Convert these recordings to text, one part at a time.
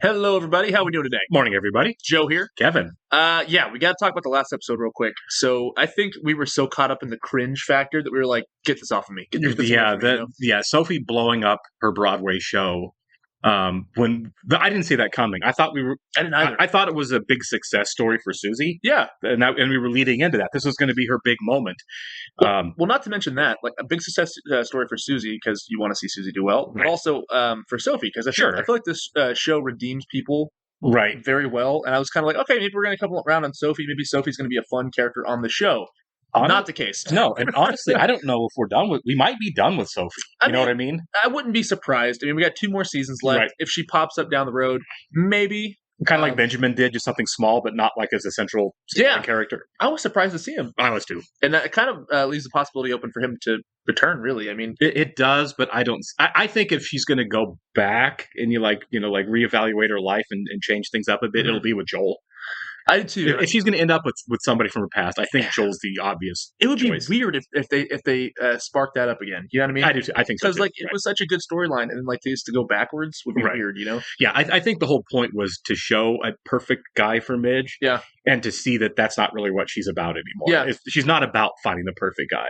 Hello, everybody. How we doing today? Morning, everybody. Joe here. Kevin. Yeah, we got to talk about the last episode real quick. So I think we were so caught up in the cringe factor that we were like, "Get this off of me. Get this away from me," Sophie blowing up her Broadway show. I didn't see that coming. I thought we were. I didn't either. I thought it was a big success story for Susie. Yeah, and we were leading into that. This was going to be her big moment. well, not to mention that, like a big success story for Susie because you want to see Susie do well, but Right. also for Sophie because I Sure. feel like this show redeems people Right. very well, and I was kind of like, okay, maybe we're going to come around on Sophie. Maybe Sophie's going to be a fun character on the show. Not the case. No, and honestly, I don't know if we're done with. We might be done with Sophie. You know what I mean? I wouldn't be surprised. I mean, we got 2 more seasons left. Right. If she pops up down the road, maybe. Kind of like Benjamin did, just something small, but not like as a central character. I was surprised to see him. I was too. And that kind of leaves the possibility open for him to return, really. I mean, it does, but I don't. I think if she's going to go back and you reevaluate her life and change things up a bit, it'll be with Joel. I do too. If she's going to end up with somebody from her past, I think Joel's the obvious. It would choice. be weird if they spark that up again. You know what I mean? I do too. I think so. Because it was such a good storyline, and then like they used to go backwards would be weird. You know? Yeah, I think the whole point was to show a perfect guy for Midge. Yeah. And to see that that's not really what she's about anymore. Yeah. She's not about finding the perfect guy.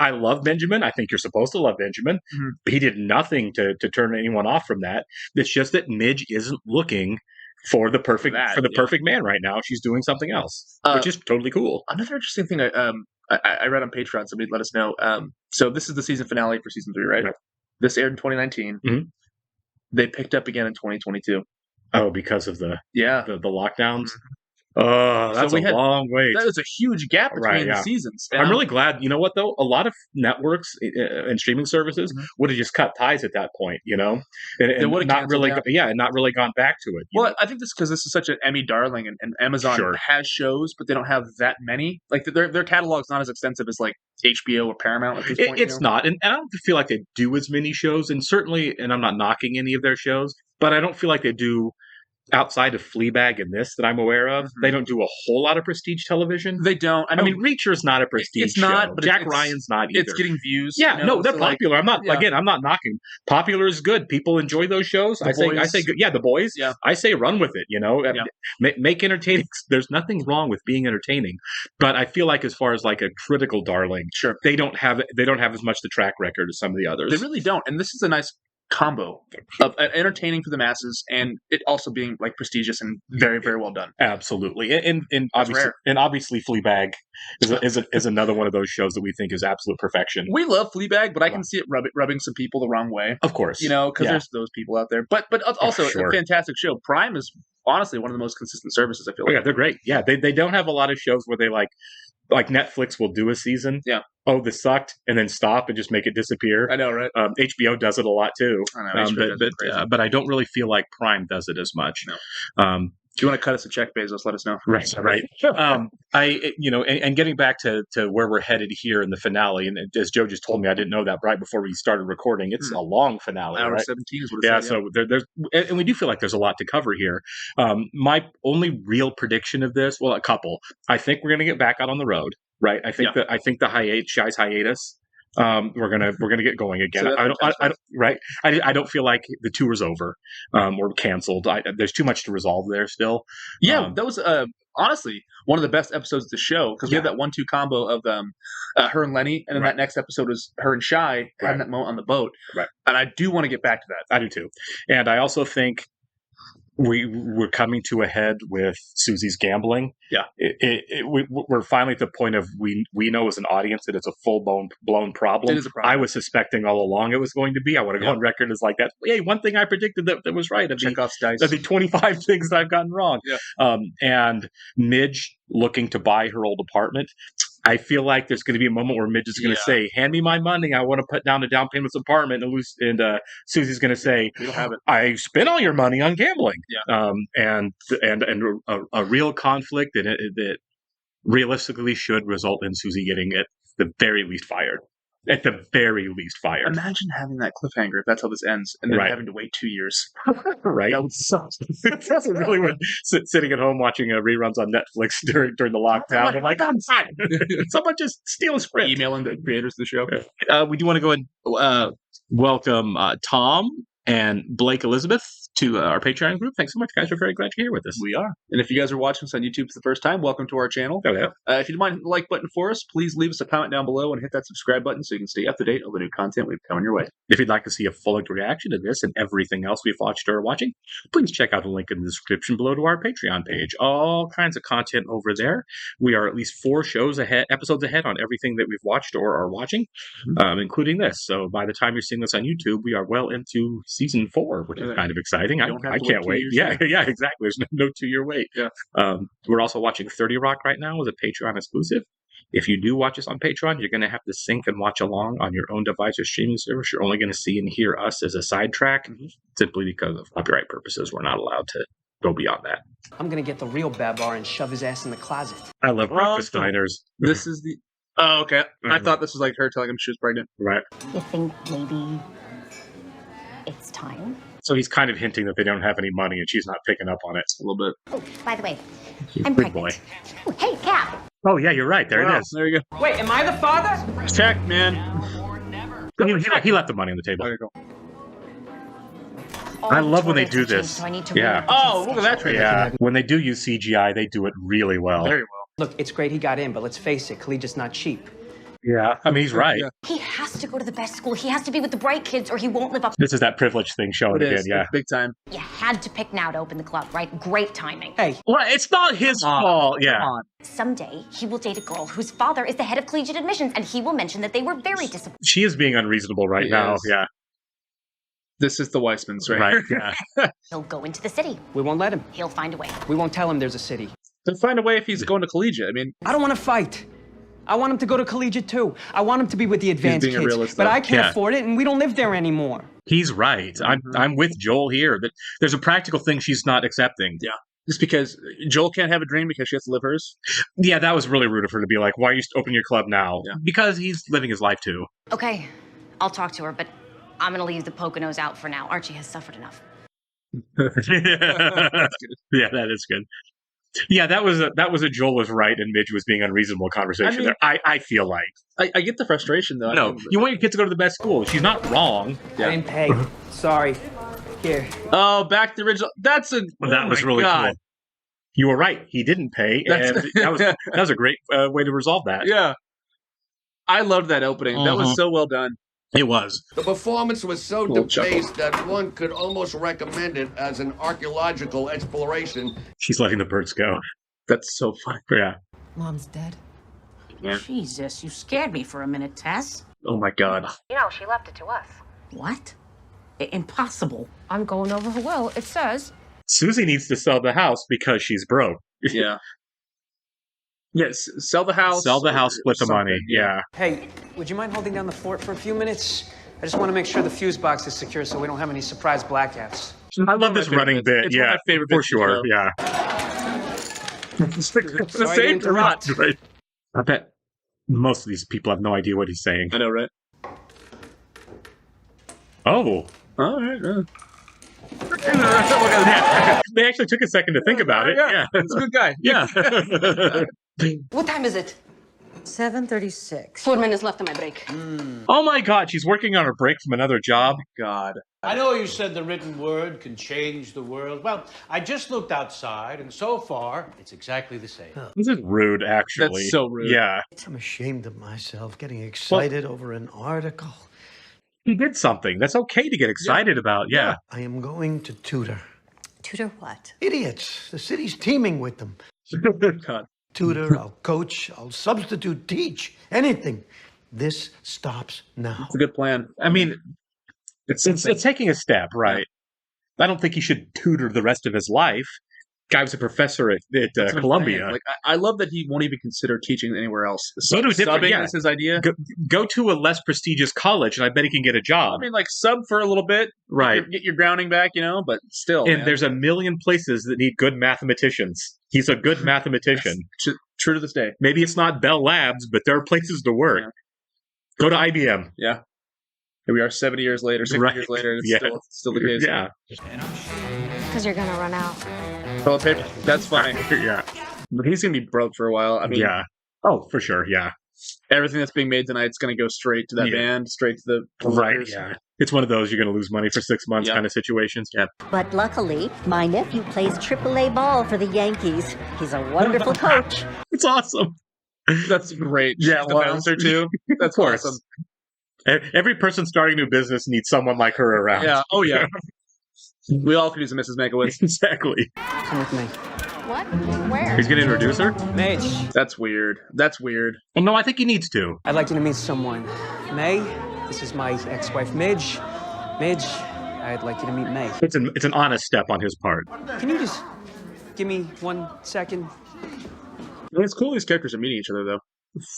I love Benjamin. I think you're supposed to love Benjamin. Mm-hmm. He did nothing to turn anyone off from that. It's just that Midge isn't looking for the perfect perfect man right now. She's doing something else, which is totally cool. Another interesting thing I read on Patreon, somebody let us know. So this is the season finale for season 3, right? This aired in 2019. Mm-hmm. They picked up again in 2022. Oh, because of the lockdowns. Mm-hmm. Oh, that's a long wait. That was a huge gap between the seasons. I'm really glad. You know what, though? A lot of networks and streaming services would have just cut ties at that point, and they would have not really, not really gone back to it. Well, I think this because this is such an Emmy darling, and Amazon has shows, but they don't have that many. Like their catalog's not as extensive as like HBO or Paramount at this point. It's not, and I don't feel like they do as many shows, and certainly, and I'm not knocking any of their shows, but I don't feel like they do. Outside of Fleabag and this that I'm aware of, they don't do a whole lot of prestige television. They don't. I mean, Reacher's not a prestige it's not, show. But Jack Ryan's not either. It's getting views. Yeah, no, they're popular. I'm not I'm not knocking. Popular is good. People enjoy those shows. I say good. Yeah, The Boys. Yeah. I say run with it, Make entertaining. There's nothing wrong with being entertaining. But I feel like as far as like a critical darling, they don't have as much the track record as some of the others. They really don't. And this is a nice combo of entertaining for the masses and it also being like prestigious and very, very well done. Absolutely, and obviously Fleabag is another one of those shows that we think is absolute perfection. We love Fleabag, but I can see it rubbing some people the wrong way. Of course, because there's those people out there. But also a fantastic show. Prime is honestly one of the most consistent services. I feel like. Yeah, they're great. Yeah, they don't have a lot of shows where they like Netflix will do a season. Yeah. Oh, this sucked, and then stop and just make it disappear. I know, right? HBO does it a lot too. I know, but I don't really feel like Prime does it as much. No. If you want to cut us a check, Bezos, let us know. Right. And getting back to where we're headed here in the finale, and as Joe just told me, I didn't know that right before we started recording. It's a long finale, hour right? 17 is what it says. So there's, and we do feel like there's a lot to cover here. My only real prediction of this, well, a couple. I think we're going to get back out on the road, right? I think the Shy's hiatus. We're gonna get going again. So I don't feel like the tour is over or canceled. There's too much to resolve there still. Yeah, that was honestly one of the best episodes of the show because we had that 1-2 combo of her and Lenny, and then that next episode was her and Shy having that moment on the boat. Right, and I do want to get back to that. I do too, and I also think. We're coming to a head with Susie's gambling. Yeah, we're finally at the point of we know as an audience that it's a full blown problem. It is a problem. I was suspecting all along it was going to be. I want to go on record as like that. Hey, one thing I predicted that was right. Chekhov's dice. That'd be 25 things that I've gotten wrong. Yeah. And Midge looking to buy her old apartment. I feel like there's going to be a moment where Midge is going to say, "Hand me my money. I want to put down a down payment of this apartment." And Susie's going to say, "We don't have it. I spent all your money on gambling." Yeah. And a real conflict that realistically should result in Susie getting at the very least fired. At the very least fired. Imagine having that cliffhanger if that's how this ends, and then having to wait 2 years. Right? That would suck. That's really weird. Sitting at home watching reruns on Netflix during the lockdown. I'm like, I'm fine. Someone just steal a script. Emailing the creators of the show. We do want to go and welcome Tom and Blake Elizabeth to our Patreon group. Thanks so much, guys. We're very glad you're here with us. We are. And if you guys are watching us on YouTube for the first time, welcome to our channel. Oh, yeah. If you don't mind the like button for us, please leave us a comment down below and hit that subscribe button so you can stay up to date on the new content we've coming your way. If you'd like to see a full reaction to this and everything else we've watched or are watching, please check out the link in the description below to our Patreon page. All kinds of content over there. We are at least 4 episodes ahead on everything that we've watched or are watching, including this. So by the time you're seeing this on YouTube, we are well into season 4, which is kind of exciting. I can't wait. Yeah, exactly. There's no 2-year wait. Yeah. We're also watching 30 Rock right now as a Patreon exclusive. If you do watch us on Patreon, you're going to have to sync and watch along on your own device or streaming service. You're only going to see and hear us as a sidetrack, simply because of copyright purposes. We're not allowed to go beyond that. I'm going to get the real Babar and shove his ass in the closet. I love breakfast diners. This is the... Oh, okay. I thought this was like her telling him she was pregnant. Right. You think maybe it's time? So he's kind of hinting that they don't have any money and she's not picking up on it. A little bit. Oh, by the way, I'm Good pregnant. boy. Oh, hey, Cap. Oh, yeah, you're right. There it is. There you go. Wait, am I the father? Check, man. He left the money on the table. There you go. I love when they do this. So I need to Oh, look at that transition. Yeah, when they do use CGI, they do it really well. Very well. Look, it's great he got in, but let's face it, Collegiate's not cheap. Yeah, I mean, he's right. Yeah. He has to go to the best school. He has to be with the bright kids or he won't live up. This is that privilege thing showing It again, is. yeah. It's big time. You had to pick now to open the club, right? Great timing. Hey, Well, it's not his fault, yeah. Come on. Someday, he will date a girl whose father is the head of collegiate admissions, and he will mention that they were very disappointed. She is being unreasonable right She now, is. yeah. This is the Weissmans, right? Right, yeah. He'll go into the city. we won't let him. He'll find a way. We won't tell him there's a city. To find a way if he's going to collegiate. I mean, I don't want to fight. I want him to go to collegiate too. I want him to be with the advanced being a kids. realist, But though. I can't Yeah. afford it, and we don't live there anymore. He's right. I'm with Joel here. That there's a practical thing she's not accepting. yeah. Just because Joel can't have a dream because she has to live hers. Yeah, that was really rude of her to be like, why are you opening your club now? Yeah. Because he's living his life too. Okay, I'll talk to her, but I'm gonna leave the Poconos out for now. Archie has suffered enough. Yeah, that is good. Yeah, that was a Joel was right and Midge was being unreasonable conversation I mean- there. I feel like. I get the frustration, though. No, you want your kids to go to the best school. She's not wrong. Yeah. I didn't pay. Sorry. Here. Oh, back to the original. That's a... That was my really God. cool. You were right. He didn't pay, and that was a great way to resolve that. Yeah. I loved that opening. That was so well done. It was. The performance was so Little chuckle. debased that one could almost recommend it as an archaeological exploration. She's letting the birds go. That's so funny. Yeah. Mom's dead. Yeah. Jesus, you scared me for a minute, Tess. Oh, my God. You know, she left it to us. What? Impossible. I'm going over her will. It says. Susie needs to sell the house because she's broke. Yeah. Yes, sell the house. Sell the house, split the something, money. Yeah. Hey, would you mind holding down the fort for a few minutes? I just want to make sure the fuse box is secure so we don't have any surprise blackouts. I love this running bit. It's one Yeah, of my favorite for bits of the sure. show. Yeah. It's the Sorry to same interrupt. plot. Right. I bet most of these people have no idea what he's saying. I know, right? Oh. All right. Yeah. They actually took a second to think about it. Yeah. He's a good guy. Yeah. What time is it? 7:36. 4 minutes left on my break. Oh my God, she's working on her break from another job. God. I know you said the written word can change the world. Well, I just looked outside, and so far, it's exactly the same. This is rude, actually. That's so rude. Yeah. I'm ashamed of myself getting excited over an article. He did something. That's okay to get excited about. Yeah. I am going to tutor. Tutor what? Idiots. The city's teeming with them. God. Tutor, I'll coach, I'll substitute, teach, anything. This stops now. It's a good plan. I mean, it's taking a step, right? I don't think he should tutor the rest of his life. Guy was a professor at That's what I'm Columbia. saying. Like, I love that he won't even consider teaching anywhere else. Go to a different- Subbing yeah. is his idea. Go to a less prestigious college, and I bet he can get a job. I mean, like, sub for a little bit. Right. Get your grounding back, but still. And man. there's a million places that need good mathematicians. He's a good mathematician. True to this day. Maybe it's not Bell Labs, but there are places to work. Yeah. Go to IBM. Yeah. Here we are 70 years later, 60 years later, and it's still the case. Yeah. Because you're gonna run out. Toilet paper. That's funny. Yeah. But he's going to be broke for a while. I mean, Yeah. Oh, for sure. Yeah. everything that's being made tonight's going to go straight to that band, straight to the Right. workers. Yeah. It's one of those you're going to lose money for 6 months kind of situations. Yeah. But luckily, my nephew plays AAA ball for the Yankees. He's a wonderful coach. It's awesome. That's great. Yeah, She's the bouncer too. That's awesome. Every person starting a new business needs someone like her around. Yeah. Oh yeah. We all could use a Mrs. Mankiewicz. Exactly. Come with me. What? Where? He's going to introduce her? Midge, That's weird. That's weird. Well, no, I think he needs to. I'd like you to meet someone. May, this is my ex-wife, Midge. Midge, I'd like you to meet May. It's an honest step on his part. Can you just give me 1 second? It's cool these characters are meeting each other, though.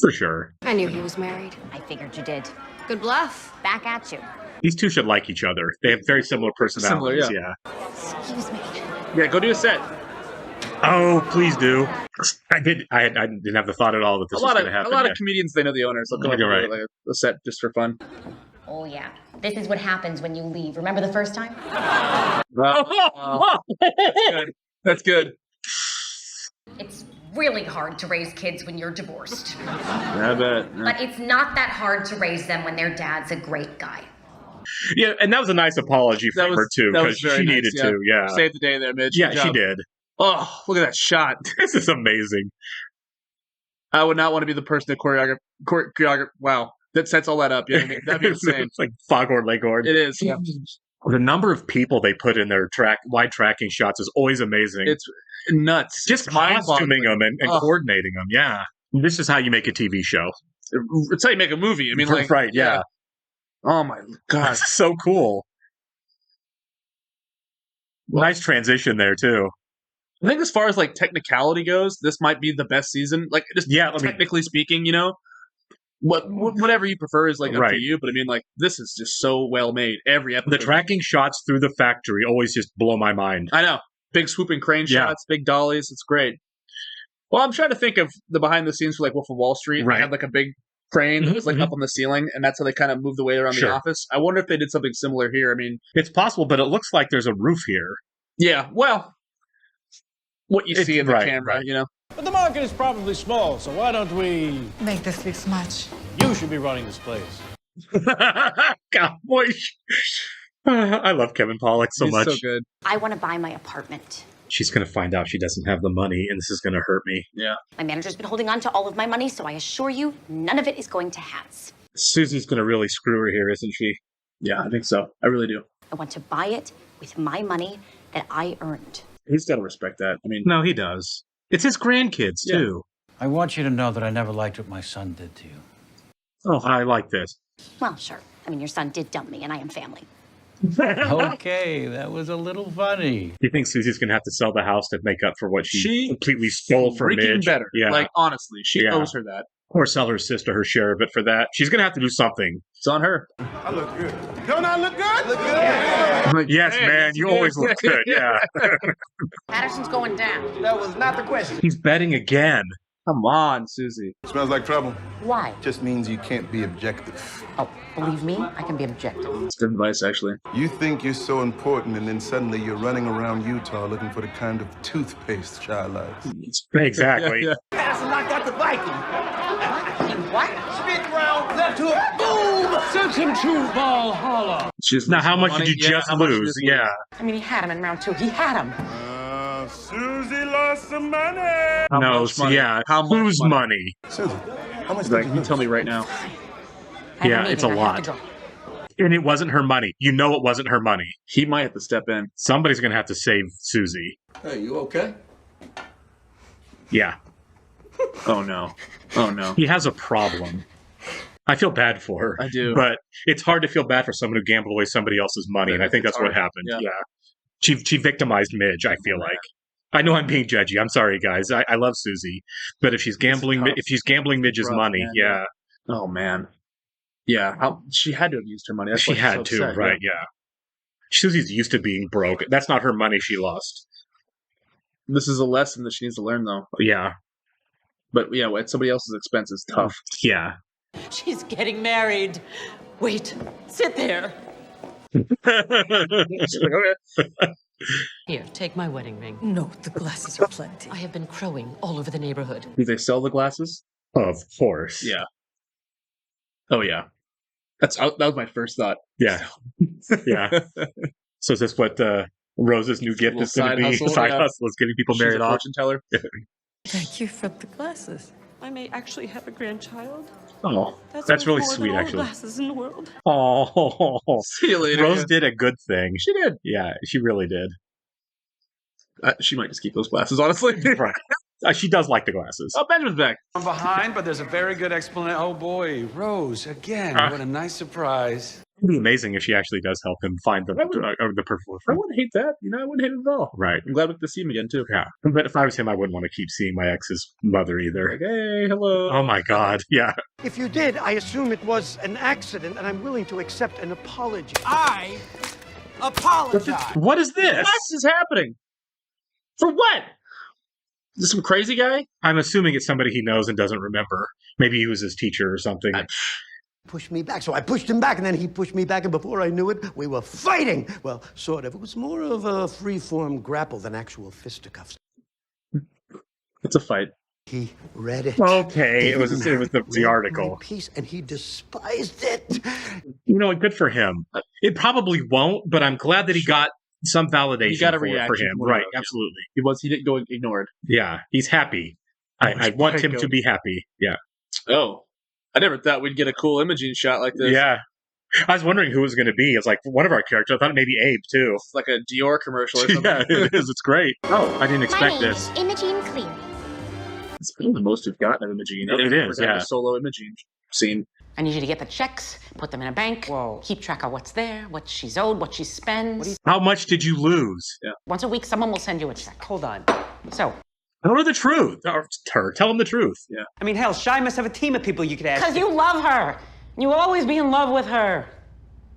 For sure. I knew he was married. I figured you did. Good bluff. Back at you. These two should like each other. They have very similar personalities. Similar, Excuse me. Yeah, go do a set. Oh, please do. I didn't have the thought at all that this was going to happen. A lot of comedians, they know the owners. They'll come up You're with like a set just for fun. Oh, yeah. This is what happens when you leave. Remember the first time? That's good. It's really hard to raise kids when you're divorced. I bet. But it's not that hard to raise them when their dad's a great guy. Yeah, and that was a nice apology from her, too, because she needed to. Yeah. Saved the day there, Midge. Yeah, she did. Oh, look at that shot. This is amazing. I would not want to be the person to choreograph. Wow. That sets all that up. Yeah, that'd be insane. It's like Foghorn Leghorn. It is. Yeah. The number of people they put in their wide tracking shots is always amazing. It's nuts. Just costuming them and coordinating them. Yeah. This is how you make a TV show. It's how you make a movie. I mean, like, right, yeah. Oh my God. That's so cool. Nice transition there, too. I think as far as like technicality goes, this might be the best season. Like, just technically speaking, you know, whatever you prefer is like up to you. But I mean, like, this is just so well made. Every episode, the tracking shots through the factory always just blow my mind. I know, big swooping crane shots, big dollies. It's great. Well, I'm trying to think of the behind the scenes for like Wolf of Wall Street. They had like a big crane that was like up on the ceiling, and that's how they kind of moved the way around the office. I wonder if they did something similar here. I mean, it's possible, but it looks like there's a roof here. Yeah, well, what you see in the camera, you know. But the market is probably small, so why don't we Make this big smash. You should be running this place. God, boy. I love Kevin Pollak so much. He's so good. I want to buy my apartment. She's going to find out she doesn't have the money, and this is going to hurt me. Yeah. My manager's been holding on to all of my money, so I assure you, none of it is going to Hans. Susie's going to really screw her here, isn't she? Yeah, I think so. I really do. I want to buy it with my money that I earned. He's got to respect that. I mean, no, he does. It's his grandkids, too. I want you to know that I never liked what my son did to you. Oh, I like this. Well, sure. I mean, your son did dump me, and I am family. Okay, that was a little funny. Do you think Susie's going to have to sell the house to make up for what she completely stole from Midge? better. Yeah. Like, honestly, she owes her that. Or sell her sister her share of it for that. She's going to have to do something. It's on her. I look good. Don't I look good? Look good. Like, yes, man, you always look good. Yeah. Patterson's going down. That was not the question. He's betting again. Come on, Susie. Smells like trouble. Why? Just means you can't be objective. Oh, believe me, I can be objective. It's good advice, actually. You think you're so important, and then suddenly you're running around Utah looking for the kind of toothpaste child likes. Exactly. Yeah. Patterson knocked out the Viking. What? Spin round, left hook, boom! Send him to Valhalla. Now, how much did you just lose? Yeah. I mean, he had him in round 2. He had him. Susie lost some money. No, yeah. Whose money? Susie, how much Like, you tell me right now. Yeah, it's a lot. And it wasn't her money. You know it wasn't her money. He might have to step in. Somebody's going to have to save Susie. Hey, you okay? Yeah. Oh, no. Oh, no. He has a problem. I feel bad for her. I do. But it's hard to feel bad for someone who gambled away somebody else's money, and I think that's what happened. Yeah. She victimized Midge, I feel like. I know I'm being judgy. I'm sorry, guys. I love Susie. But if she's gambling Midge's money, man. Oh, man. Yeah. She had to have used her money. That's she why she's had so to, upset, right, yeah. Susie's used to being broke. That's not her money she lost. This is a lesson that she needs to learn, though. Yeah. But, yeah, at somebody else's expense is tough. Yeah. She's getting married. Wait, sit there. She's like, okay. Here, take my wedding ring. No, the glasses are plenty. I have been crowing all over the neighborhood. Do they sell the glasses? Of course. Yeah. Oh, yeah. That was my first thought. Yeah. Yeah. So is this what Rose's new gift is going to be? Side hustle is getting people married off. Fortune teller. Thank you for the glasses. I may actually have a grandchild. Oh, that's really sweet, actually. Glasses in the world. Oh, see you later. Rose did a good thing. She did. Yeah, she really did. She might just keep those glasses, honestly. Right. She does like the glasses. Oh, Benjamin's back. I'm behind, but there's a very good explanation. Oh boy, Rose again! What a nice surprise. It'd be amazing if she actually does help him find the perfect. I wouldn't hate that. I wouldn't hate it at all. Right. I'm glad we get to see him again too. Yeah. But if I was him, I wouldn't want to keep seeing my ex's mother either. Like, hey, hello. Oh my God. Yeah. If you did, I assume it was an accident, and I'm willing to accept an apology. I apologize. What is this? What is happening? For what? Is this some crazy guy? I'm assuming it's somebody he knows and doesn't remember. Maybe he was his teacher or something. Pushed me back, so I pushed him back, and then he pushed me back, and before I knew it, we were fighting. Well, sort of. It was more of a free-form grapple than actual fisticuffs. It's a fight. He read it. Okay, it was the article. Piece, and he despised it. You know, good for him. It probably won't, but I'm glad that he got some validation. He got a reaction for him, right? Absolutely. He didn't go ignored. Yeah, he's happy. I want him to be happy. Yeah. Oh, I never thought we'd get a cool imaging shot like this. Yeah. I was wondering who it was going to be. It's like one of our characters. I thought maybe Abe too. It's like a Dior commercial or something. Yeah, it is. It's great. Oh, I didn't expect this. Imogene Cleary. It's been the most we've gotten of Imogene. It is, yeah. A solo Imogene scene. I need you to get the checks, put them in a bank, keep track of what's there, what she's owed, what she spends. How much did you lose? Yeah. Once a week, someone will send you a check. Hold on. So, tell her the truth. Tell him the truth. Yeah. I mean, hell, Shy must have a team of people you could ask. because you love her. You will always be in love with her.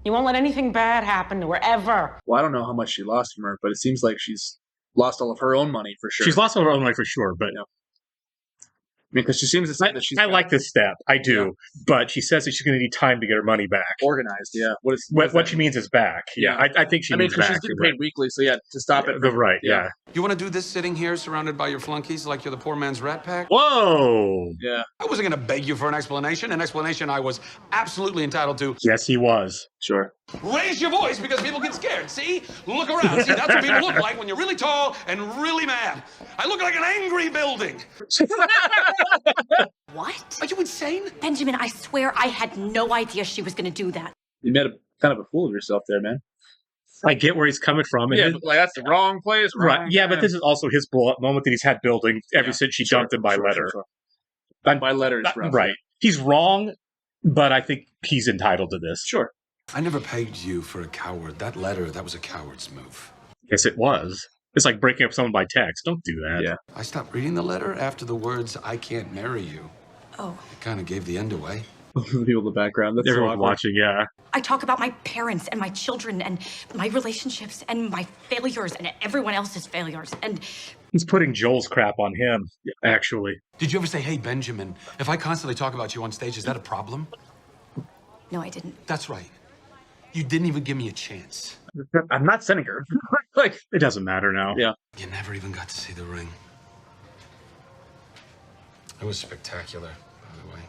You won't let anything bad happen to her, ever. Well, I don't know how much she lost from her, but it seems like she's lost all of her own money for sure. She's lost all her own money for sure, but I mean, because she seems to say that she's. I like this step. I do, but she says that she's going to need time to get her money back. Organized, yeah. What she means is back. Yeah, I think she means back. She's getting paid weekly, so yeah, to stop it. Right, yeah. You want to do this sitting here surrounded by your flunkies like you're the poor man's rat pack? Whoa! Yeah. I wasn't going to beg you for an explanation I was absolutely entitled to. Yes, he was. Sure. Raise your voice because people get scared. See? Look around. See, that's what people look like when you're really tall and really mad. I look like an angry building. What? Are you insane? Benjamin, I swear I had no idea she was going to do that. You made kind of a fool of yourself there, man. I get where he's coming from. Yeah, but that's the wrong place. Right. Yeah, but this is also his blow-up moment that he's had building ever since she dumped him by letter. Sure. By letter is rough. Right. He's wrong, but I think he's entitled to this. Sure. I never pegged you for a coward. That letter, that was a coward's move. Yes, it was. It's like breaking up someone by text. Don't do that. Yeah. I stopped reading the letter after the words, "I can't marry you." Oh. It kind of gave the end away. People in the background. That's everyone's watching, yeah. I talk about my parents and my children and my relationships and my failures and everyone else's failures. And he's putting Joel's crap on him, actually. Did you ever say, "Hey, Benjamin, if I constantly talk about you on stage, is that a problem?" No, I didn't. That's right. You didn't even give me a chance. I'm not sending her. Like, it doesn't matter now. Yeah. You never even got to see the ring. It was spectacular, by the way.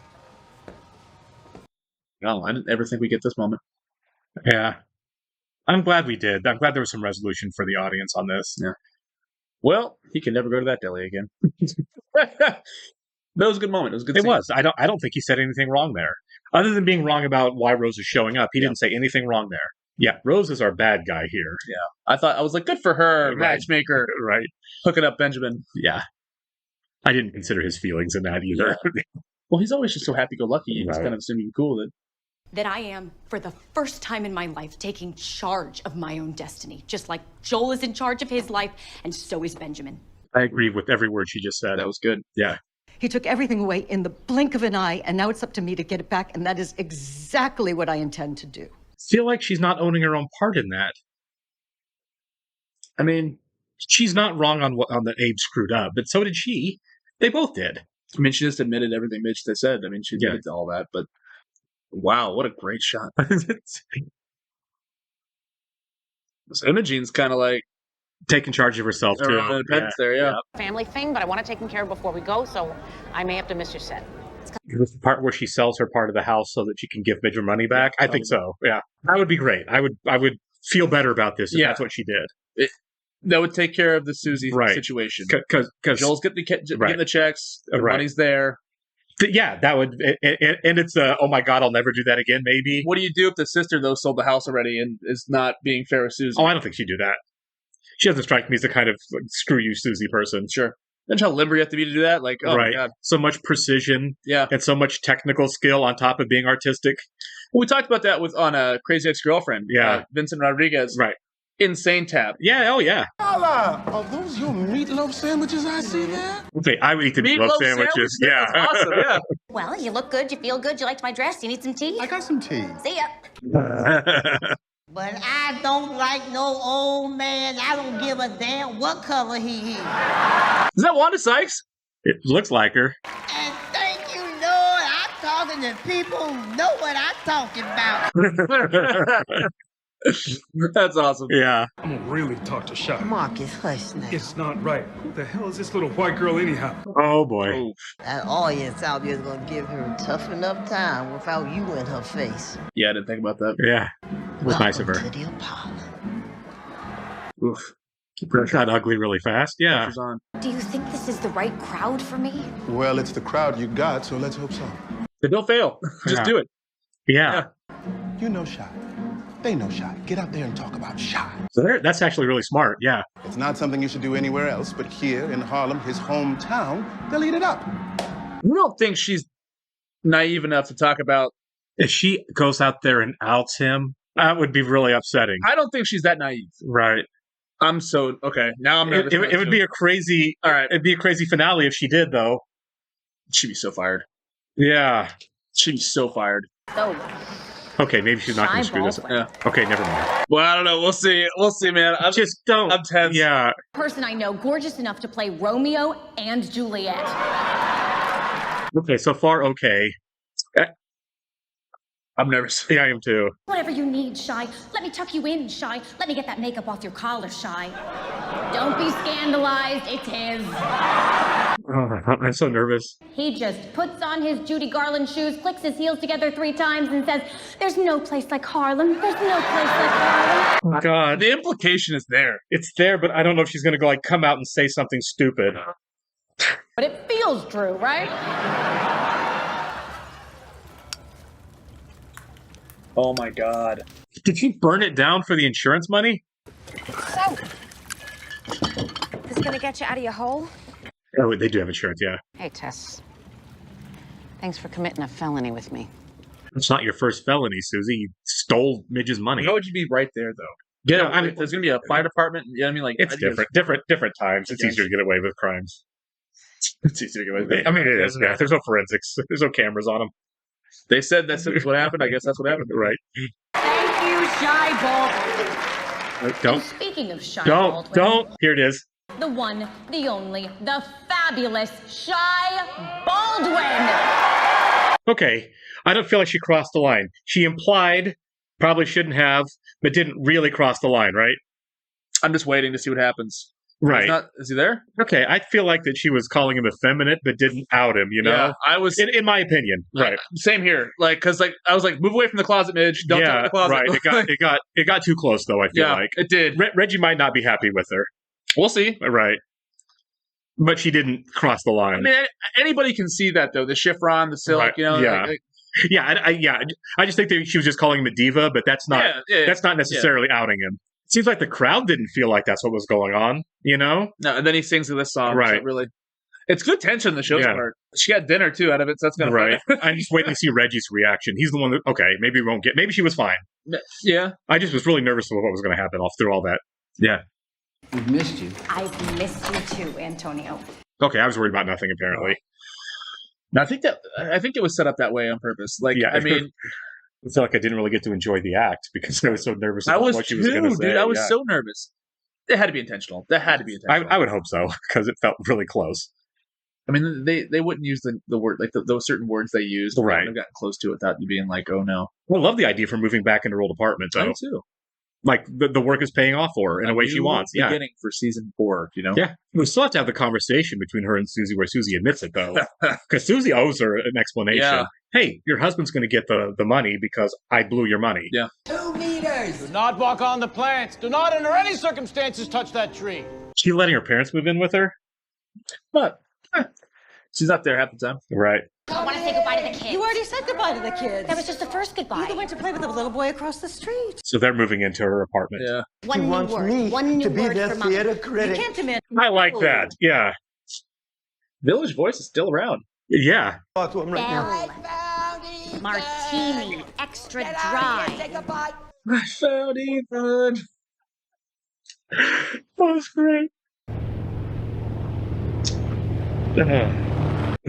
No, I didn't ever think we'd get this moment. Yeah. I'm glad we did. I'm glad there was some resolution for the audience on this. Yeah. Well, he can never go to that deli again. That was a good moment. It was a good scene. It was. I don't think he said anything wrong there. Other than being wrong about why Rose is showing up, he didn't say anything wrong there. Yeah, Rose is our bad guy here. Yeah. I was like, good for her, Right. matchmaker. Right. Hooking up Benjamin. Yeah. I didn't consider his feelings in that either. Yeah. Well, he's always just so happy-go-lucky. You just kind of assume you're cool with it. That I am, for the first time in my life, taking charge of my own destiny. Just like Joel is in charge of his life, and so is Benjamin. I agree with every word she just said. That was good. Yeah. He took everything away in the blink of an eye, and now it's up to me to get it back, and that is exactly what I intend to do. Feel like she's not owning her own part in that. I mean, she's not wrong on that Abe screwed up, but so did she. They both did. I mean, she just admitted everything Mitch said. I mean, she admitted to all that, but wow, what a great shot. So Imogene's kind of like taking charge of herself, too. There, yeah. Family thing, but I want it taken care of before we go, so I may have to miss your set. The part where she sells her part of the house so that she can give Midge her money back. I think so. Yeah, that would be great. I would feel better about this if that's what she did. That would take care of the Susie situation. Because Joel's getting the checks, the money's there. Yeah, that would, and it's oh my god, I'll never do that again. Maybe. What do you do if the sister though sold the house already and is not being fair with Susie? Oh, I don't think she'd do that. She doesn't strike me as the kind of like, screw you, Susie person. Sure. Imagine how limber you have to be to do that. Like, oh my god, so much precision, and so much technical skill on top of being artistic. Well, we talked about that on Crazy Ex-Girlfriend. Vincent Rodriguez. Right. Insane tap. Yeah, oh yeah. Are those your meatloaf sandwiches I see there? Okay, I would eat the meatloaf sandwiches. Yeah. That's awesome, yeah. Well, you look good, you feel good, you liked my dress, you need some tea? I got some tea. See ya. But I don't like no old man. I don't give a damn what color he is. Is that Wanda Sykes? It looks like her. And thank you, Lord. I'm talking to people who know what I'm talking about. That's awesome. Yeah. I'm gonna really talk to Shy. Marcus, hush now. It's not right. Who the hell is this little white girl anyhow? Oh boy. That audience out there is gonna give her a tough enough time without you in her face. Yeah, I didn't think about that. Yeah. It was nice of her. To the Apollo. Oof. It got ugly really fast. Yeah. Do you think this is the right crowd for me? Well, it's the crowd you got, so let's hope so. But don't fail. Just do it. Yeah. You know Shy. They know Shy. Get out there and talk about Shy. So that's actually really smart. Yeah. It's not something you should do anywhere else, but here in Harlem, his hometown, they'll eat it up. You don't think she's naive enough to talk about... If she goes out there and outs him, that would be really upsetting. I don't think she's that naive. Right. I'm so... Okay, now I'm nervous. It would be a crazy... All right. It'd be a crazy finale if she did, though. She'd be so fired. Yeah. She'd be so fired. So... Okay, maybe she's not going to screw this up. Yeah. Okay, never mind. Well, I don't know. We'll see. We'll see, man. I'm tense. Yeah. Person I know gorgeous enough to play Romeo and Juliet. Okay, so far, okay. I'm nervous. Yeah, I am too. Whatever you need, Shy. Let me tuck you in, Shy. Let me get that makeup off your collar, Shy. Don't be scandalized. It's his. Oh, I'm so nervous. He just puts on his Judy Garland shoes, clicks his heels together 3 times, and says, "There's no place like Harlem. There's no place like Harlem." Oh, God. The implication is there. It's there, but I don't know if she's going to go like come out and say something stupid. But it feels true, right? Oh my God. Did she burn it down for the insurance money? So, this is gonna get you out of your hole? Oh, they do have insurance, yeah. Hey, Tess. Thanks for committing a felony with me. It's not your first felony, Susie. You stole Midge's money. How would you be right there, though? Yeah, I mean, there's gonna be a fire department. You know what I mean? Like it's different times. It's easier to get away with crimes. It's easier to get away with it. I mean, it is. Yeah, there's no forensics. There's no cameras on them. They said that's what happened. I guess that's what happened. Right. Thank you, Shy Baldwin. Don't. Speaking of Shy Baldwin. Don't. Here it is. The one, the only, the fabulous Shy Baldwin. Okay. I don't feel like she crossed the line. She implied, probably shouldn't have, but didn't really cross the line, right? I'm just waiting to see what happens. Right. Is he there? Okay. I feel like that she was calling him effeminate, but didn't out him, you know? Yeah, I was... In my opinion. Right. Same here. Like, because I was like, move away from the closet, Midge. Don't touch the closet. Right. It got too close, though, I feel like. It did. Reggie might not be happy with her. We'll see. Right. But she didn't cross the line. I mean, anybody can see that, though. The chiffon, the silk, right. you know? Yeah. I just think that she was just calling him a diva, but that's not that's not necessarily outing him. It seems like the crowd didn't feel like that's what was going on, you know? No, and then he sings this song. Right. So really, it's good tension in the show's part. She got dinner, too, out of it, so that's going to right. I'm just waiting to see Reggie's reaction. He's the one that, okay, maybe we won't get, maybe she was fine. Yeah. I just was really nervous about what was going to happen through all that. Yeah. We've missed you. I've missed you too, Antonio. Okay, I was worried about nothing, apparently. No, I think it was set up that way on purpose. Like, yeah. I mean, I feel like I didn't really get to enjoy the act because I was so nervous about what she was going to say. Dude, I was so nervous. It had to be intentional. I would hope so because it felt really close. I mean, they wouldn't use the word like those certain words they used. Right. They've gotten close to it without you being like, oh no. I love the idea for moving back into her old apartment, though. I do too. like the work is paying off for her in a way she wants. Yeah. Beginning for season 4, you know? Yeah. We still have to have the conversation between her and Susie where Susie admits it, though. Because Susie owes her an explanation. Yeah. Hey, your husband's going to get the money because I blew your money. Yeah. 2 meters! Do not walk on the plants. Do not, under any circumstances, touch that tree. She letting her parents move in with her? But she's not there half the time. Right. I want to say goodbye to the kids. You already said goodbye to the kids. That was just the first goodbye. You went to play with the little boy across the street. So they're moving into her apartment. Yeah. One new word. One new to be word their for Mama. theater critic. You can't demand. I like that. Yeah. Village Voice is still around. Yeah. Talk to him right now. Martini, extra dry. I found Ethan. That was great.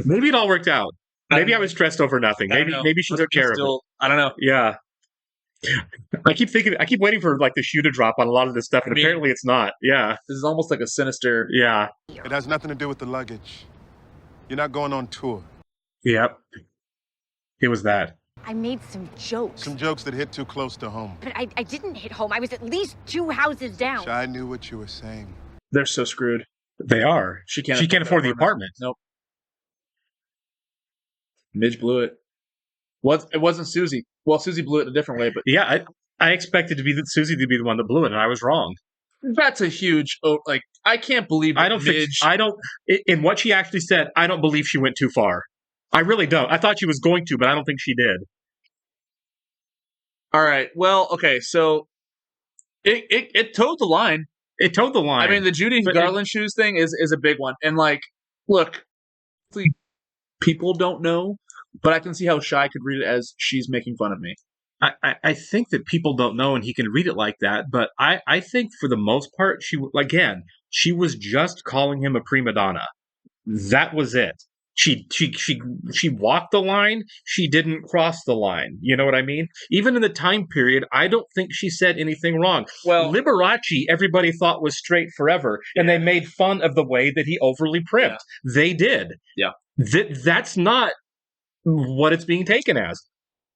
Maybe it all worked out. Maybe I was stressed over nothing. Maybe she took care of it. I don't know. Yeah. I keep waiting for like the shoe to drop on a lot of this stuff, and apparently it's not. Yeah. This is almost like a sinister. Yeah. It has nothing to do with the luggage. You're not going on tour. Yep. It was that. I made some jokes. Some jokes that hit too close to home. But I didn't hit home. I was at least 2 houses down. I knew what you were saying. They're so screwed. They are. She can't afford the apartment. Nope. Midge blew it. It wasn't Susie. Well, Susie blew it in a different way, but yeah, I expected Susie to be the one that blew it, and I was wrong. That's a huge I can't believe in what she actually said, I don't believe she went too far. I really don't. I thought she was going to, but I don't think she did. All right. Well, okay, so it towed the line. It towed the line. I mean, the Judy Garland shoes thing is a big one. And look, people don't know, but I can see how Shy could read it as she's making fun of me. I think that people don't know, and he can read it like that. But I think for the most part, she was just calling him a prima donna. That was it. She walked the line. She didn't cross the line. You know what I mean? Even in the time period, I don't think she said anything wrong. Well, Liberace, everybody thought was straight forever, and they made fun of the way that he overly primped. Yeah. They did. Yeah. That's not what it's being taken as.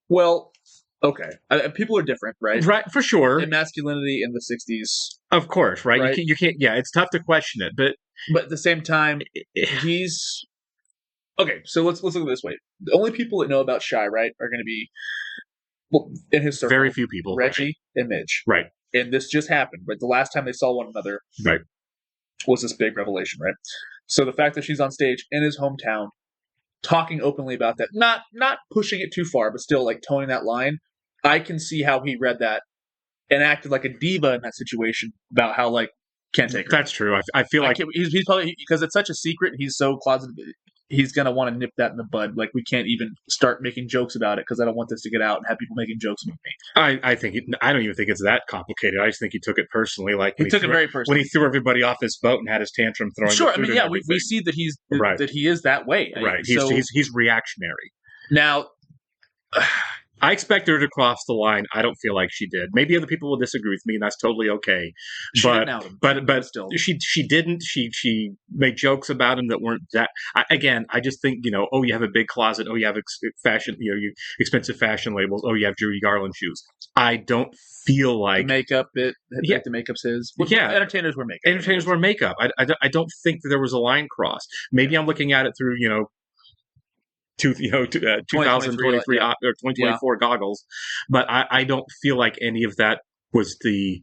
Well, okay. People are different, right? Right, for sure. In masculinity in the 60s. Of course, right? You can't, yeah, it's tough to question it, but at the same time, he's... Okay, so let's look at it this way. The only people that know about Shy, right, are going to be in his circle. Very few people. Reggie and Midge. Right. And this just happened, right? The last time they saw one another was this big revelation, right? So the fact that she's on stage in his hometown, talking openly about that, not pushing it too far, but still toning that line, I can see how he read that and acted like a diva in that situation about how can't take her. That's true. I feel like he's probably, because it's such a secret, he's so closeted. He's going to want to nip that in the bud. We can't even start making jokes about it because I don't want this to get out and have people making jokes with me. I don't even think it's that complicated. I just think he took it personally. He took it very personally. When he threw everybody off his boat and had his tantrum throwing. Sure, I mean, yeah, we see that that he is that way. Right, he's reactionary. Now, I expect her to cross the line. I don't feel like she did. Maybe other people will disagree with me, and that's totally okay. But still, she didn't. She made jokes about him that weren't that. I just think oh, you have a big closet. Oh, you have fashion. You expensive fashion labels. Oh, you have Judy Garland shoes. I don't feel like the makeup. The makeup's his. Entertainers wear makeup. Entertainers wear makeup. I don't think that there was a line crossed. Maybe I'm looking at it through 2023 or 2024 goggles, but I don't feel like any of that was the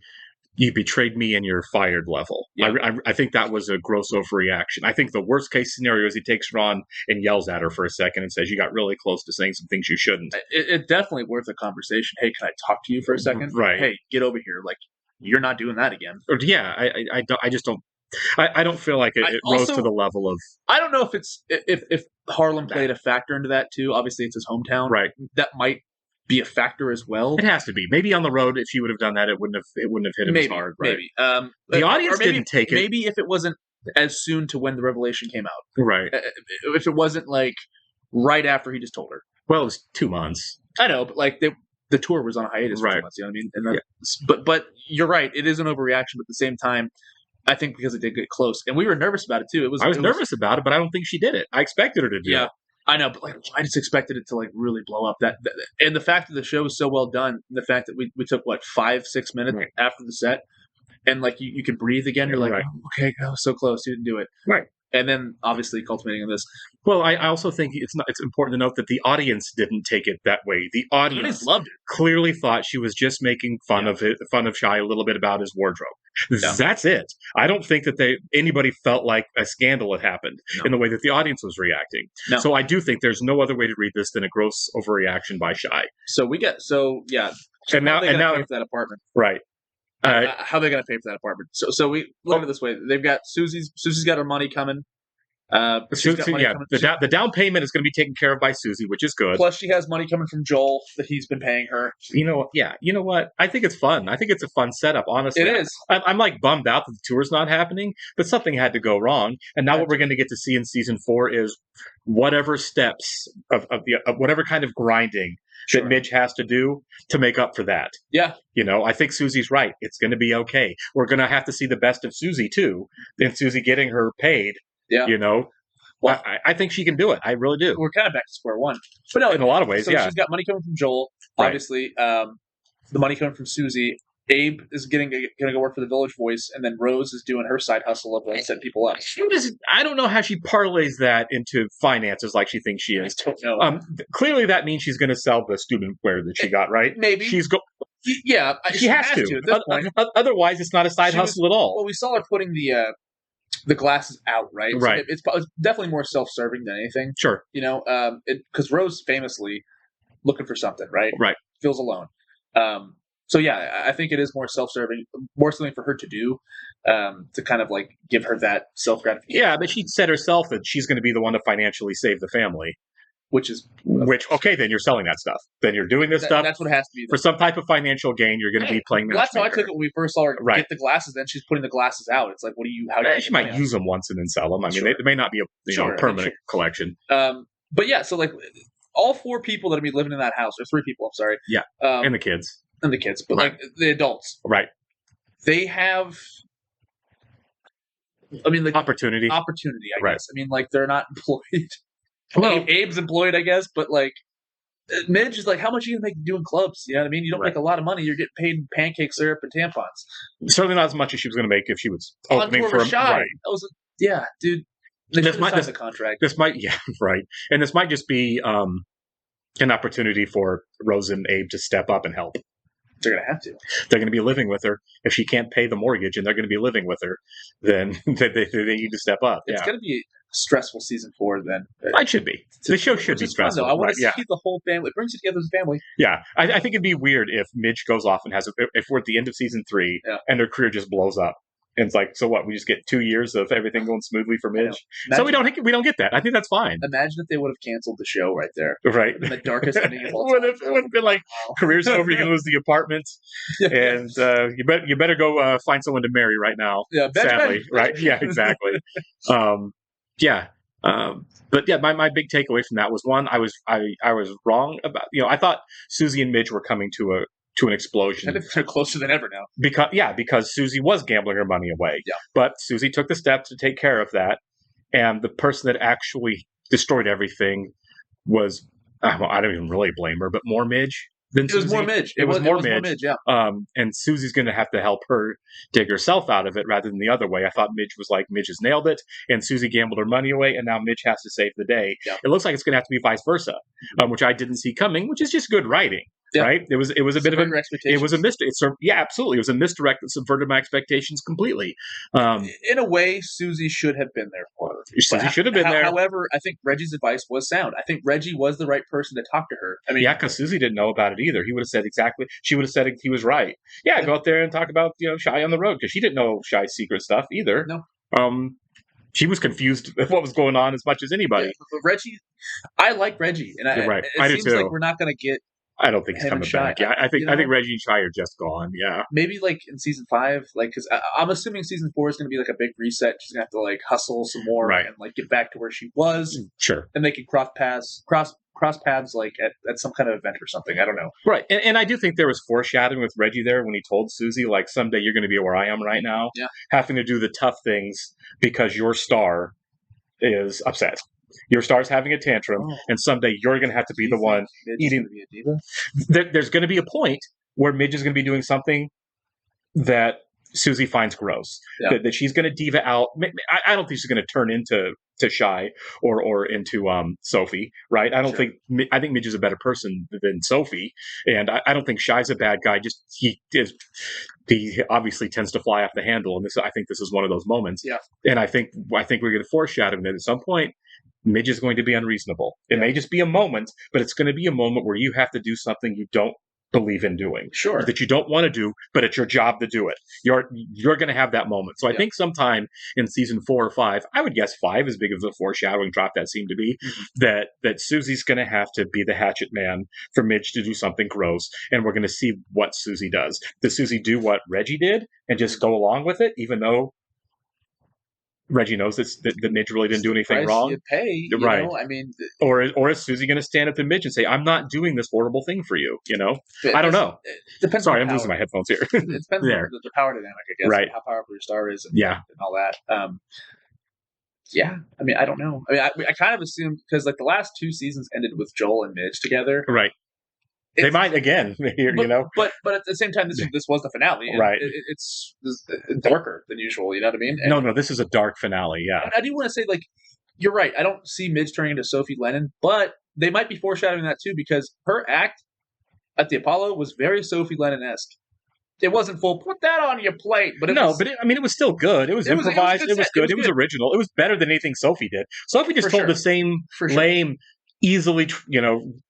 "you betrayed me and you're fired" level. Yeah. I think that was a gross overreaction. I think the worst case scenario is he takes her on and yells at her for a second and says, "You got really close to saying some things you shouldn't." It's definitely worth a conversation. Hey, can I talk to you for a second? Right. Hey, get over here. You're not doing that again. Or, yeah, I just don't. I don't feel like it rose to the level of. I don't know if if Harlem played a factor into that too. Obviously, it's his hometown. Right. That might be a factor as well. It has to be. Maybe on the road, if she would have done that, it wouldn't have hit him as hard. Right. Maybe. The audience didn't take it. Maybe if it wasn't as soon to when the revelation came out. Right. If it wasn't right after he just told her. Well, it was 2 months. I know, but the tour was on a hiatus for 2 months. You know what I mean? And but you're right. It is an overreaction, but at the same time, I think because it did get close, and we were nervous about it too. I was nervous about it, but I don't think she did it. I expected her to do it. I know, but like I just expected it to like really blow up. And the fact that the show was so well done, the fact that we took what 5-6 minutes after the set, and like you could breathe again. You're like, oh, okay, I was so close. You didn't do it. Right. And then obviously culminating in this. Well, I also think it's important to note that the audience didn't take it that way. The audience loved it. Clearly thought she was just making fun of Shai a little bit about his wardrobe. Yeah. That's it. I don't think that anybody felt like a scandal had happened in the way that the audience was reacting. No. So I do think there's no other way to read this than a gross overreaction by Shai. So and now for that apartment, right? How are they going to pay for that apartment? So we look at it this way: they've got Susie's got her money coming. The down payment is going to be taken care of by Susie, which is good. Plus, she has money coming from Joel that he's been paying her. You know what? I think it's fun. I think it's a fun setup. Honestly, it is. I'm like bummed out that the tour's not happening, but something had to go wrong, and now what we're going to get to see in season 4 is whatever steps of whatever kind of grinding that Midge has to do to make up for that. Yeah. I think Susie's right. It's going to be okay. We're going to have to see the best of Susie, too, and Susie getting her paid. Yeah. Well, I think she can do it. I really do. We're kind of back to square one. But no, in a lot of ways, so she's got money coming from Joel, obviously. The money coming from Susie. Abe is going to go work for the Village Voice, and then Rose is doing her side hustle of setting people up. I don't know how she parlays that into finances like she thinks she is. I don't know. Clearly, that means she's going to sell the student wear that she got, right? Maybe. She has to at this point. Otherwise, it's not a side hustle at all. Well, we saw her putting the glasses out, right? Right. So it's definitely more self-serving than anything. Sure. Because Rose famously looking for something, right? Right. Feels alone. So yeah, I think it is more self-serving, more something for her to do, to kind of like give her that self-gratification. Yeah, but she said herself that she's going to be the one to financially save the family. Okay, then you're selling that stuff. Then you're doing this stuff. That's what it has to be. For some type of financial gain, you're going to be playing matchmaker. That's how I took it when we first saw her get the glasses. Then she's putting the glasses out. It's like, she might use them once and then sell them. I mean, they may not be a permanent collection. But yeah, so like all 4 people that are living in that house, or 3 people, I'm sorry. Yeah, and the kids. But like the adults. Right. They have, opportunity, I guess. I mean, like, they're not employed. Well, Abe's employed, I guess, but like, Midge is like, how much are you going to make doing clubs? You know what I mean? You don't make a lot of money. You're getting paid in pancake syrup and tampons. Certainly not as much as she was going to make if she was opening for a Right. Dude. This might the contract. Right. And this might just be an opportunity for Rose and Abe to step up and help. They're going to have to. They're going to be living with her. If she can't pay the mortgage and they're going to be living with her, then they need to step up. It's going to be a stressful season 4 then. It should be. The show should be stressful. Fun, I want to see the whole family. It brings you together as a family. Yeah. I think it'd be weird if Midge goes off and if we're at the end of season 3 and her career just blows up. And it's like, so what? We just get 2 years of everything going smoothly for Midge. So we don't get that. I think that's fine. Imagine if they would have canceled the show right there. Right. The darkest ending of all time. It would have been like, career's over. You lose the apartment, and you better go find someone to marry right now. Yeah, sadly, right? Yeah, exactly. But yeah, my big takeaway from that was one, I was wrong about. I thought Susie and Midge were coming to an explosion. I think they're closer than ever now. Because Susie was gambling her money away. Yeah. But Susie took the steps to take care of that. And the person that actually destroyed everything was, I don't even really blame her, but more Midge than Susie. It was more Midge. It was more Midge, yeah. And Susie's going to have to help her dig herself out of it rather than the other way. I thought Midge has nailed it, and Susie gambled her money away, and now Midge has to save the day. Yeah. It looks like it's going to have to be vice versa, which I didn't see coming, which is just good writing. Yeah. Right? It was a bit of a it was a misdirect. Absolutely. It was a misdirect that subverted my expectations completely. In a way, Susie should have been there for her. Susie should have been there. However, I think Reggie's advice was sound. I think Reggie was the right person to talk to her. I mean, because Susie didn't know about it either. He would have said exactly. She would have said he was right. Yeah, go out there and talk about Shai on the road, because she didn't know Shai's secret stuff either. No. She was confused with what was going on as much as anybody. Yeah, but Reggie, I like Reggie, and it seems like we're not going to get. I don't think he's coming back. Yeah, I think Reggie and Shai are just gone. Yeah, maybe like in season 5, like because I'm assuming season 4 is going to be like a big reset. She's going to have to like hustle some more and like get back to where she was. Sure, and they can cross paths like at some kind of event or something. I don't know. Right, and I do think there was foreshadowing with Reggie there when he told Susie like someday you're going to be where I am right now. Yeah, having to do the tough things because your star is upset. Your star's having a tantrum, and someday you're going to have to be the one eating. Be a diva? There's going to be a point where Midge is going to be doing something that Susie finds gross. Yeah. That she's going to diva out. I don't think she's going to turn into Shy or into Sophie, right? I don't think. I think Midge is a better person than Sophie, and I don't think Shy's a bad guy. Just he obviously tends to fly off the handle, and I think this is one of those moments. Yeah. And I think we're going to foreshadow that at some point, Midge is going to be unreasonable. It may just be a moment, but it's going to be a moment where you have to do something you don't believe in doing. Sure. That you don't want to do, but it's your job to do it. You're going to have that moment. So I think sometime in season 4 or 5, I would guess 5, as big of a foreshadowing drop that seemed to be, that Susie's going to have to be the hatchet man for Midge to do something gross, and we're going to see what Susie does. Does Susie do what Reggie did and just go along with it, even though Reggie knows that Midge really didn't do anything wrong? You pay, you right? know? I mean, or is Susie going to stand up to Midge and say, "I'm not doing this horrible thing for you"? You know, I don't know. It depends. Sorry, I'm losing my headphones here. It depends on the power dynamic, I guess, right? How powerful your star is, and, yeah, and all that. Yeah, I mean, I don't know. I mean, I kind of assumed because like the last 2 seasons ended with Joel and Midge together, right? They might again here, but, you know. But at the same time, this was the finale, and right? It's darker than usual. You know what I mean? And, no, this is a dark finale. Yeah, and I do want to say, like, you're right. I don't see Midge turning into Sophie Lennon, but they might be foreshadowing that too because her act at the Apollo was very Sophie Lennon-esque. It wasn't full. Put that on your plate, but it was still good. It was improvised. It was good. It was original. It was better than anything Sophie did. Sophie just told the same lame, easily,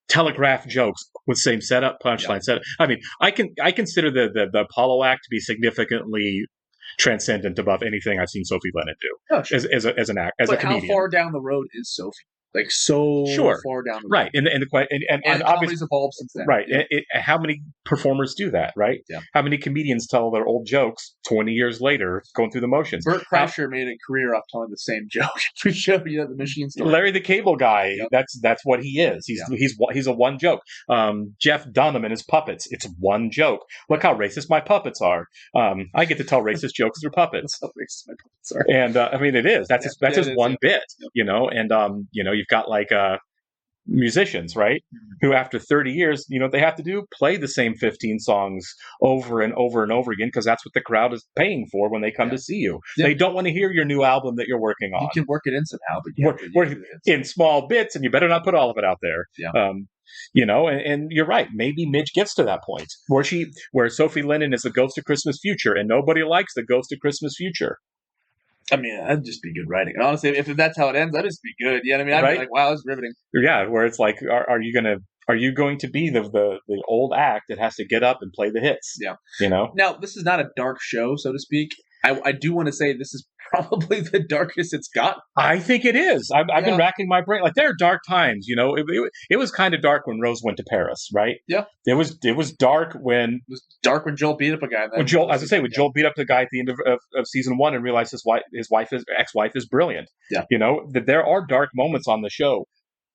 telegraphed jokes with same setup, punchline setup. I mean, I consider the Apollo act to be significantly transcendent above anything I've seen Sophie Lennon do. Oh, sure. as an act, as a comedian. How far down the road is Sophie? Like far down the road. Right. And comedy's evolved since then. Right. Yeah. How many performers do that, right? Yeah. How many comedians tell their old jokes 20 years later, going through the motions? Bert Kreischer made a career off telling the same joke every show. The machine story. Larry the Cable Guy, that's what he is. He's a one joke. Jeff Dunham and his puppets, it's one joke. Look how racist my puppets are. I get to tell racist jokes through puppets. That's how racist my puppets are. And I mean, it is. That's his one bit, and you've got like musicians, right? Who after 30 years, they have to play the same 15 songs over and over and over again because that's what the crowd is paying for when they come to see you. Yeah. They don't want to hear your new album that you're working on. You can work it in somehow, but work in small bits, and you better not put all of it out there. Yeah. And you're right. Maybe Midge gets to that point where Sophie Lennon is the Ghost of Christmas Future, and nobody likes the Ghost of Christmas Future. I mean, that'd just be good writing. And honestly, if that's how it ends, that'd just be good. Yeah, I mean, I'd be like, wow, that's riveting. Yeah, where it's like, are you going to be the old act that has to get up and play the hits? Yeah. Now, this is not a dark show, so to speak. I do want to say this is probably the darkest it's got. I think it is. I've been racking my brain. Like, there are dark times, It was kind of dark when Rose went to Paris, right? Yeah. It was dark when... It was dark when Joel beat up a guy. When Joel beat up the guy at the end of season 1 and realized his ex-wife is brilliant. Yeah. That there are dark moments on the show,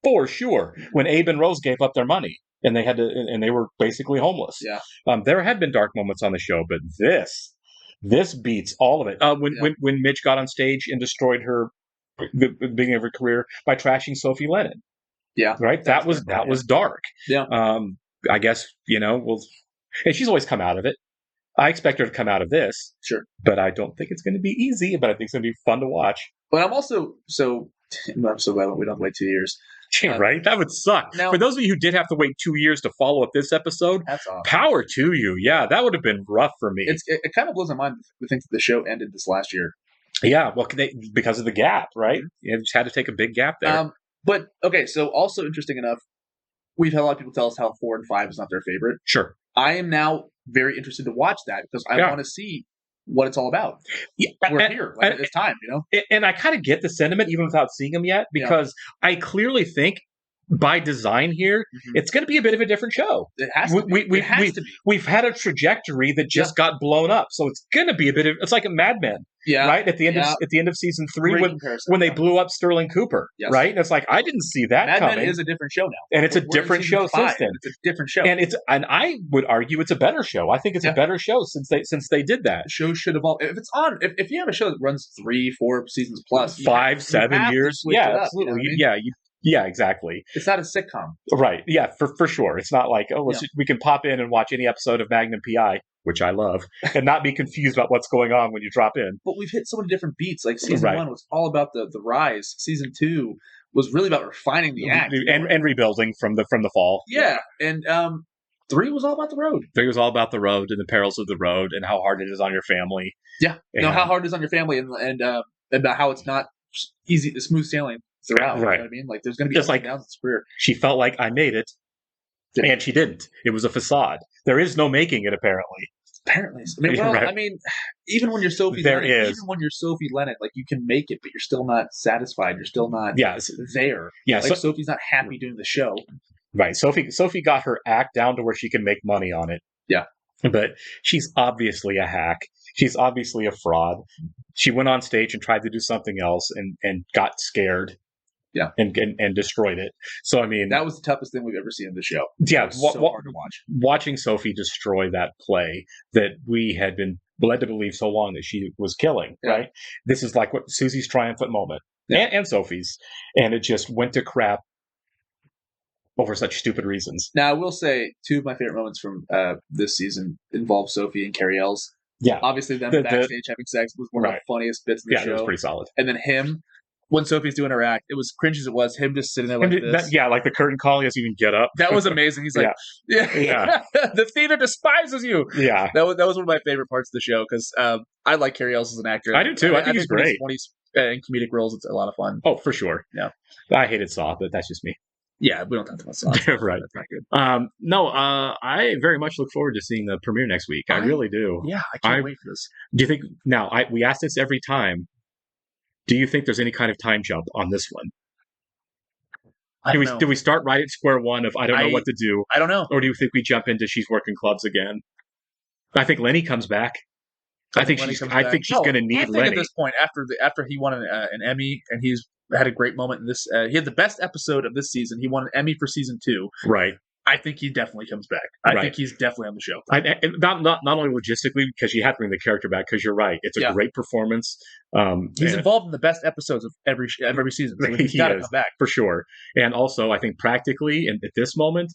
for sure, when Abe and Rose gave up their money. And they were basically homeless. Yeah. There had been dark moments on the show, but this beats all of it. When Midge got on stage and destroyed the beginning of her career by trashing Sophie Lennon. Yeah. Right? That was dark. Yeah. I guess, and she's always come out of it. I expect her to come out of this. Sure. But I don't think it's going to be easy, but I think it's going to be fun to watch. But I'm also I'm so glad we don't wait 2 years. Right? That would suck. Now, for those of you who did have to wait 2 years to follow up this episode, that's awesome. Power to you. Yeah, that would have been rough for me. It kind of blows my mind to think that the show ended this last year. Yeah, well, because of the gap, right? You just had to take a big gap there. But, okay, so also interesting enough, we've had a lot of people tell us how 4 and 5 is not their favorite. Sure. I am now very interested to watch that because I want to see what it's all about. Yeah, We're here. It's time, And I kind of get the sentiment even without seeing them yet because I clearly think by design here, it's going to be a bit of a different show. It has to be. It has to be. We've had a trajectory that just got blown up, so it's going to be a bit of. It's like a Mad Men, right? At the end of season 3, when they blew up Sterling Cooper, right? And it's like I didn't see that coming. Mad Men is a different show now, and it's a different show since then. It's a different show, and I would argue it's a better show. I think it's a better show since they did that. The show should evolve. If it's on, if you have a show that runs 3-4 seasons plus, 5, 7 years, absolutely, yeah, exactly. It's not a sitcom. Right. Yeah, for sure. It's not like, we can pop in and watch any episode of Magnum P.I., which I love, and not be confused about what's going on when you drop in. But we've hit so many different beats. Like season 1 was all about the rise. Season 2 was really about refining the act. And rebuilding from the fall. Yeah. And 3 was all about the road. 3 was all about the road and the perils of the road and how hard it is on your family. Yeah. How hard it is on your family and about how it's not easy, smooth sailing throughout. Right. You know what I mean? Like there's going to be ups and downs in this career. She felt like I made it, and she didn't. It was a facade. There is no making it, apparently. Apparently. I mean, even when you're Sophie Lennon, like you can make it, but you're still not satisfied. You're still not there. Yeah. Like Sophie's not happy doing the show. Right. Sophie got her act down to where she can make money on it. Yeah. But she's obviously a hack. She's obviously a fraud. She went on stage and tried to do something else and got scared. Yeah. And destroyed it. So, I mean, that was the toughest thing we've ever seen in the show. Yeah. So hard to watch. Watching Sophie destroy that play that we had been led to believe so long that she was killing, right? This is like what Susie's triumphant moment and Sophie's. And it just went to crap over such stupid reasons. Now, I will say 2 of my favorite moments from this season involve Sophie and Carrie Ells. Yeah. Obviously, them backstage having sex was one of the funniest bits of the show. It was pretty solid. And then him, when Sophie's doing her act, it was cringe as it was, him just sitting there like this. Like the curtain call, he doesn't even get up. That was amazing. He's like, the theater despises you. Yeah. That was one of my favorite parts of the show because I like Carrie Ells as an actor. I do too. I think he's great. When he's in comedic roles, it's a lot of fun. Oh, for sure. Yeah. I hated Saw, but that's just me. Yeah, we don't talk about Saw. Right. That's not good. I very much look forward to seeing the premiere next week. I really do. Yeah, I can't wait for this. Do you think we ask this every time? Do you think there's any kind of time jump on this one? Do we start right at square one of I don't know what to do? I don't know. Or do you think we jump into she's working clubs again? I think Lenny comes back. I think she's going to need Lenny at this point after he won an Emmy and he's had a great moment in this. He had the best episode of this season. He won an Emmy for season 2. Right. I think he definitely comes back. I think he's definitely on the show. Not only logistically, because you have to bring the character back, because you're right. It's a great performance. He's involved in the best episodes of every season. So he's got to come back. For sure. And also, I think practically, and at this moment,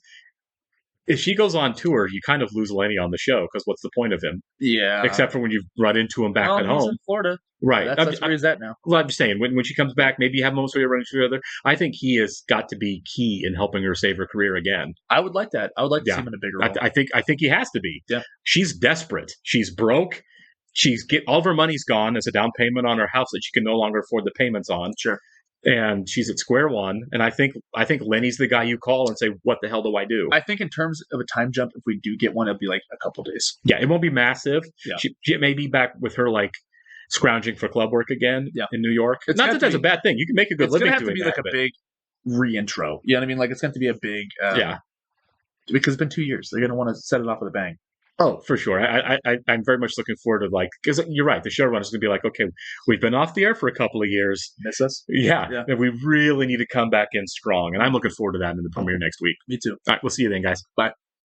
if she goes on tour, you kind of lose Lenny on the show, because what's the point of him? Yeah. Except for when you run into him back at home. He's in Florida. Right. That's where he's at now. Well, I'm just saying, when she comes back, maybe you have moments where you run into each other. I think he has got to be key in helping her save her career again. I would like that. I would like to see him in a bigger role. I think he has to be. Yeah. She's desperate. She's broke. All of her money's gone as a down payment on her house that she can no longer afford the payments on. Sure. And she's at square one. And I think Lenny's the guy you call and say, what the hell do I do? I think in terms of a time jump, if we do get one, it'll be like a couple days. Yeah, it won't be massive. Yeah. She may be back with her like scrounging for club work again in New York. Not that that's a bad thing. You can make a good living doing that. It's going to have to be like a big re-intro. You know what I mean? Like it's going to be a big... Because it's been 2 years. They're going to want to set it off with a bang. Oh, for sure. I'm very much looking forward to because you're right. The showrunner's going to be like, okay, we've been off the air for a couple of years. Miss us? Yeah. And we really need to come back in strong. And I'm looking forward to that in the premiere next week. Me too. All right. We'll see you then, guys. Bye.